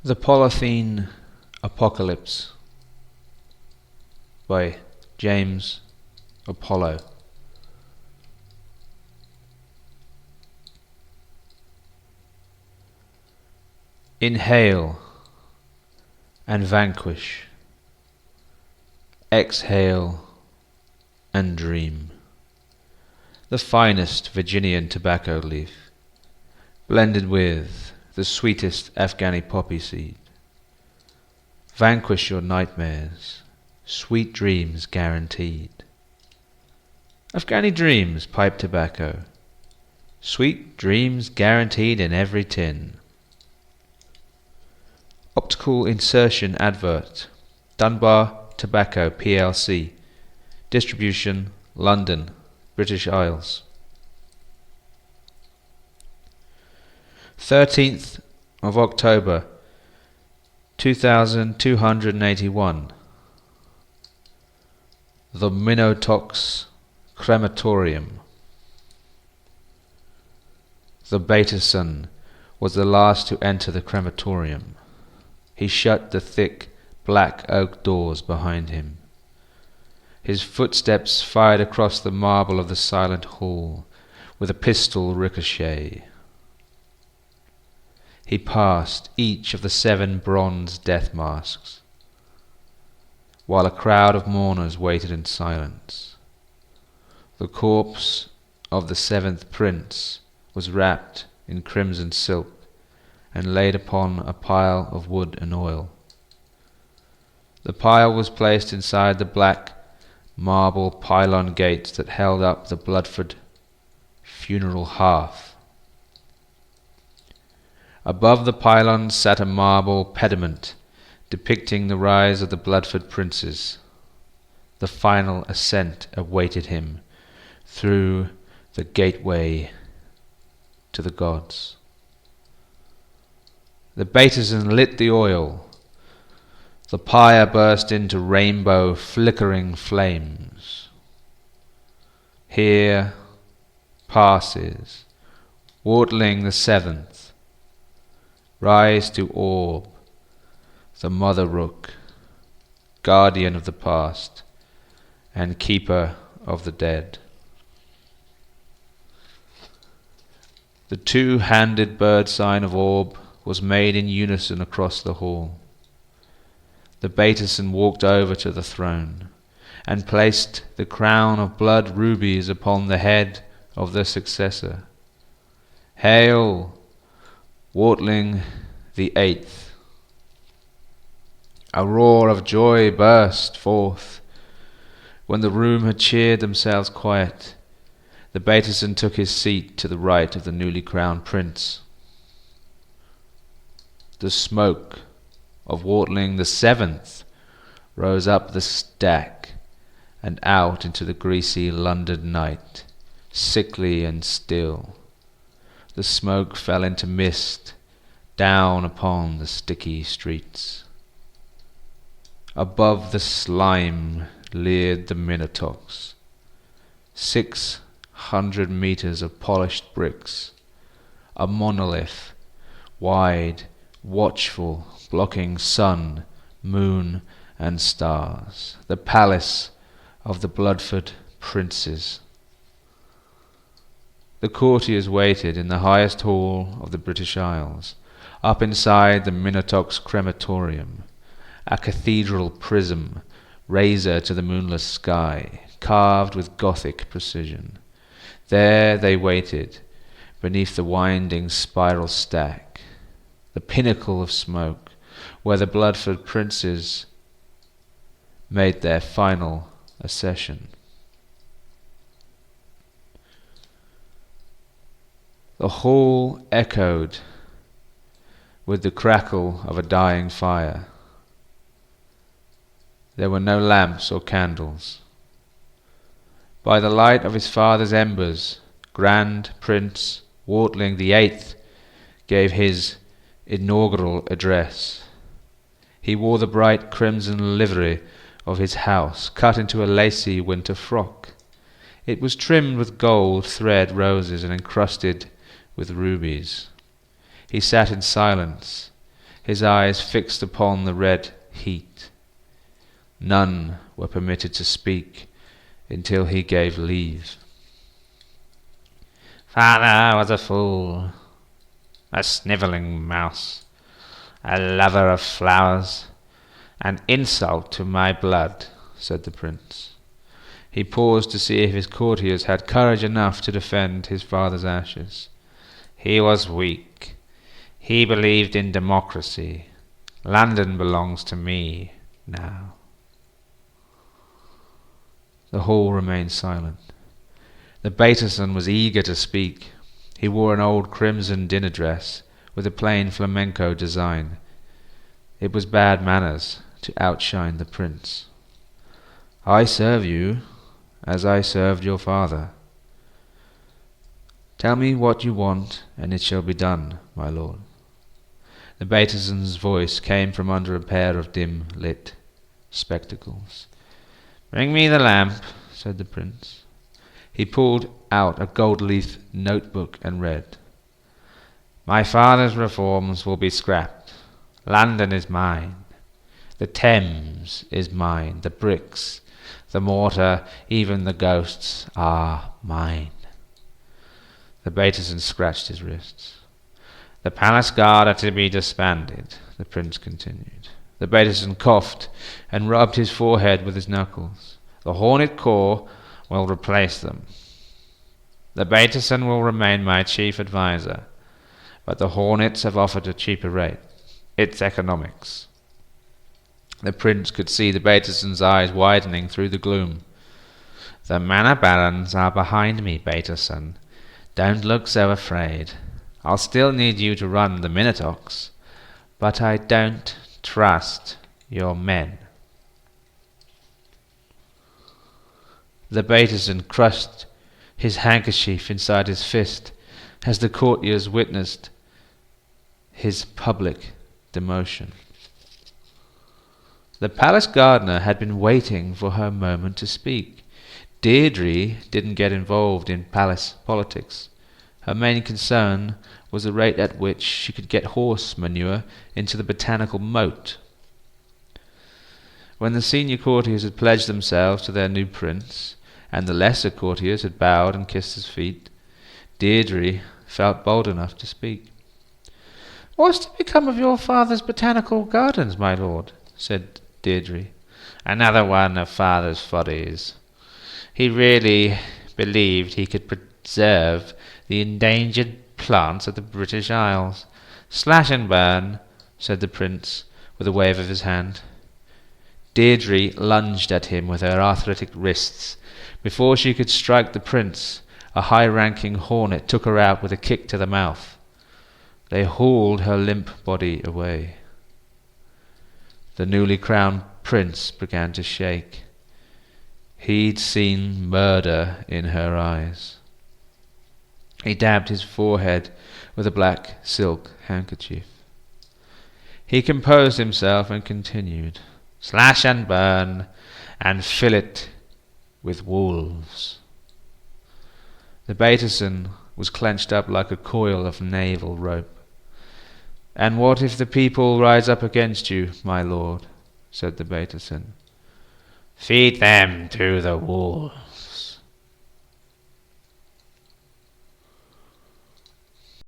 The Polythene Apocalypse by James Apollo. Inhale and vanquish, exhale and dream. The finest Virginian tobacco leaf, blended with the sweetest Afghani poppy seed. Vanquish your nightmares, sweet dreams guaranteed. Afghani dreams, pipe tobacco, sweet dreams guaranteed in every tin. Optical insertion advert, Dunbar Tobacco plc, distribution London, British Isles. 13th of October 2281. The Minotox Crematorium. The Baterson was the last to enter the crematorium. He shut the thick black oak doors behind him. His footsteps fired across the marble of the silent hall with a pistol ricochet. He passed each of the 7 bronze death masks, while a crowd of mourners waited in silence. The corpse of the 7th prince was wrapped in crimson silk and laid upon a pile of wood and oil. The pile was placed inside the black marble pylon gates that held up the Bloodford funeral hearth. Above the pylons sat a marble pediment depicting the rise of the Bloodford princes. The final ascent awaited him through the gateway to the gods. The Baterson lit the oil. The pyre burst into rainbow flickering flames. Here passes Wartling the 7th. Rise to orb, the mother rook, guardian of the past and keeper of the dead. The 2-handed bird sign of orb was made in unison across the hall. The Baterson walked over to the throne and placed the crown of blood rubies upon the head of the successor. Hail, Wartling the 8th. A roar of joy burst forth. When the room had cheered themselves quiet, the Baterson took his seat to the right of the newly crowned prince. The smoke of Wartling the 7th rose up the stack and out into the greasy London night, sickly and still. The smoke fell into mist down upon the sticky streets. Above the slime leered the Minotox. 600 meters of polished bricks, a monolith, wide, watchful, blocking sun, moon, and stars, the palace of the Bloodford princes. The courtiers waited in the highest hall of the British Isles, up inside the Minotox crematorium, a cathedral prism, razor to the moonless sky, carved with Gothic precision. There they waited, beneath the winding spiral stack, the pinnacle of smoke, where the Bloodford princes made their final accession. The hall echoed with the crackle of a dying fire. There were no lamps or candles. By the light of his father's embers, Grand Prince Wartling the 8th gave his inaugural address. He wore the bright crimson livery of his house, cut into a lacy winter frock. It was trimmed with gold thread roses and encrusted with rubies. He sat in silence, his eyes fixed upon the red heat. None were permitted to speak until he gave leave. "Father was a fool, a snivelling mouse, a lover of flowers, an insult to my blood," said the prince. He paused to see if his courtiers had courage enough to defend his father's ashes. "He was weak. He believed in democracy. London belongs to me now." The hall remained silent. The Baterson was eager to speak. He wore an old crimson dinner dress with a plain flamenco design. It was bad manners to outshine the prince. "I serve you as I served your father. Tell me what you want, and it shall be done, my lord." The Baterson's voice came from under a pair of dim-lit spectacles. "Bring me the lamp," said the prince. He pulled out a gold-leaf notebook and read, "My father's reforms will be scrapped. London is mine. The Thames is mine. The bricks, the mortar, even the ghosts are mine." The Baterson scratched his wrists. "The palace guard are to be disbanded," the prince continued. The Baterson coughed and rubbed his forehead with his knuckles. "The Hornet Corps will replace them. The Baterson will remain my chief advisor, but the Hornets have offered a cheaper rate. It's economics." The prince could see the Baterson's eyes widening through the gloom. "The manor barons are behind me, Baterson. Don't look so afraid. I'll still need you to run the Minotocks, but I don't trust your men." The Baterson crushed his handkerchief inside his fist as the courtiers witnessed his public demotion. The palace gardener had been waiting for her moment to speak. Deirdre didn't get involved in palace politics. Her main concern was the rate at which she could get horse manure into the botanical moat. When the senior courtiers had pledged themselves to their new prince, and the lesser courtiers had bowed and kissed his feet, Deirdre felt bold enough to speak. "What's to become of your father's botanical gardens, my lord?" said Deirdre. "Another one of father's follies. He really believed he could preserve the endangered plants of the British Isles. Slash and burn," said the prince, with a wave of his hand. Deirdre lunged at him with her arthritic wrists. Before she could strike the prince, a high-ranking hornet took her out with a kick to the mouth. They hauled her limp body away. The newly crowned prince began to shake. He'd seen murder in her eyes. He dabbed his forehead with a black silk handkerchief. He composed himself and continued, "Slash and burn, and fill it with wolves." The Baterson was clenched up like a coil of naval rope. "And what if the people rise up against you, my lord?" said the Baterson. "Feed them to the wolves."